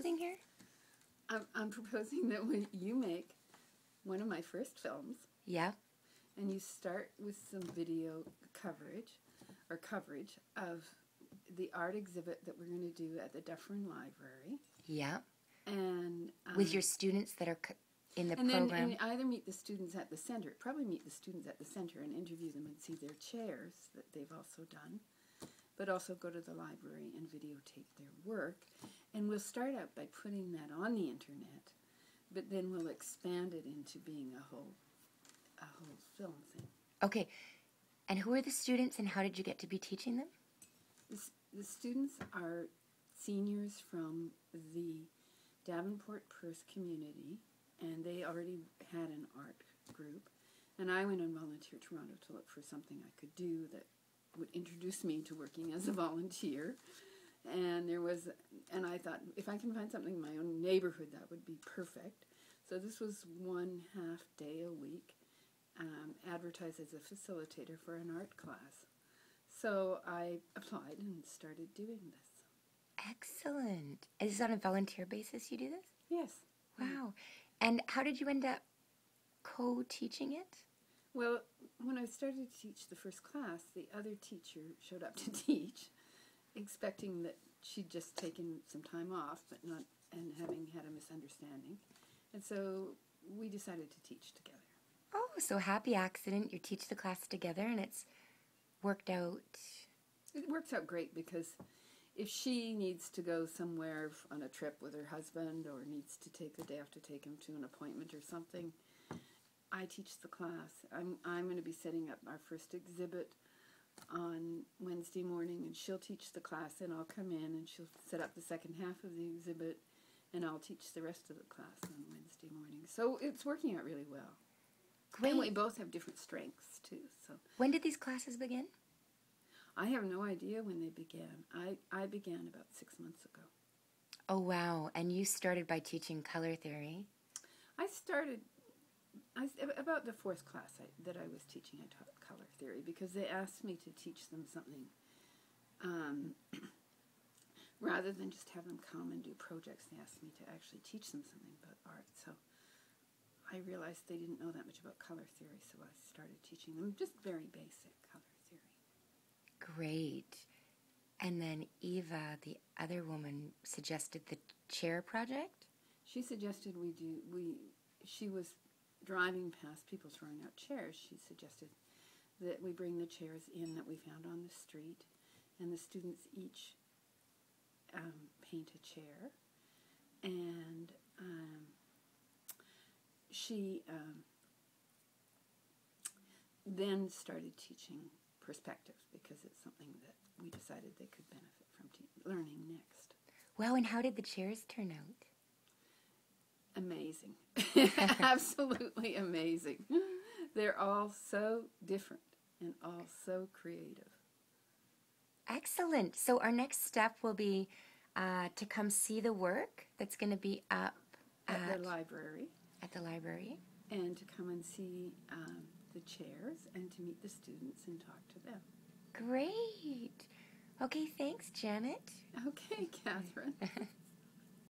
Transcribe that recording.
proposing here? I'm proposing that when you make one of my first films, Yeah. and you start with some video coverage of the art exhibit that we're going to do at the Dufferin Library. Yeah. And with your students that are in the and program. Then and either meet the students at the center, probably meet the students at the center and interview them and see their chairs that they've also done, but also go to the library and videotape their work. And we'll start out by putting that on the internet, but then we'll expand it into being a whole film thing. Okay. And who are the students and how did you get to be teaching them? The students are seniors from the Davenport Perth community, and they already had an art group. And I went and volunteered to Toronto to look for something I could do that would introduce me to working as a volunteer. And I thought, if I can find something in my own neighborhood, that would be perfect. So this was 1.5 day a week, advertised as a facilitator for an art class. So I applied and started doing this. Excellent. Is this on a volunteer basis you do this? Yes. Wow. And how did you end up co-teaching it? Well, when I started to teach the first class, the other teacher showed up to teach, expecting that she'd just taken some time off, and having had a misunderstanding. And so we decided to teach together. Oh, so happy accident. You teach the class together and it's worked out. It works out great because if she needs to go somewhere on a trip with her husband or needs to take the day off to take him to an appointment or something, I teach the class. I'm going to be setting up our first exhibit on Wednesday morning, and she'll teach the class, and I'll come in and she'll set up the second half of the exhibit, and I'll teach the rest of the class on Wednesday morning. So it's working out really well. Great. And we both have different strengths, too. So when did these classes begin? I have no idea when they began. I began about 6 months ago. Oh, wow. And you started by teaching color theory. I started, about the fourth class that I was teaching, I taught color theory because they asked me to teach them something rather than just have them come and do projects. They asked me to actually teach them something about art. So I realized they didn't know that much about color theory, so I started teaching them just very basic color theory. Great. And then Eva, the other woman, suggested the chair project? She suggested she was driving past people throwing out chairs. She suggested that we bring the chairs in that we found on the street, and the students each paint a chair. And she then started teaching perspective because it's something that we decided they could benefit from learning next. Wow, and how did the chairs turn out? Amazing. Absolutely amazing. They're all so different and all so creative. Excellent. So our next step will be to come see the work that's going to be up at the library. At the library. And to come and see the chairs and to meet the students and talk to them. Great. Okay, thanks, Janet. Okay, Catherine.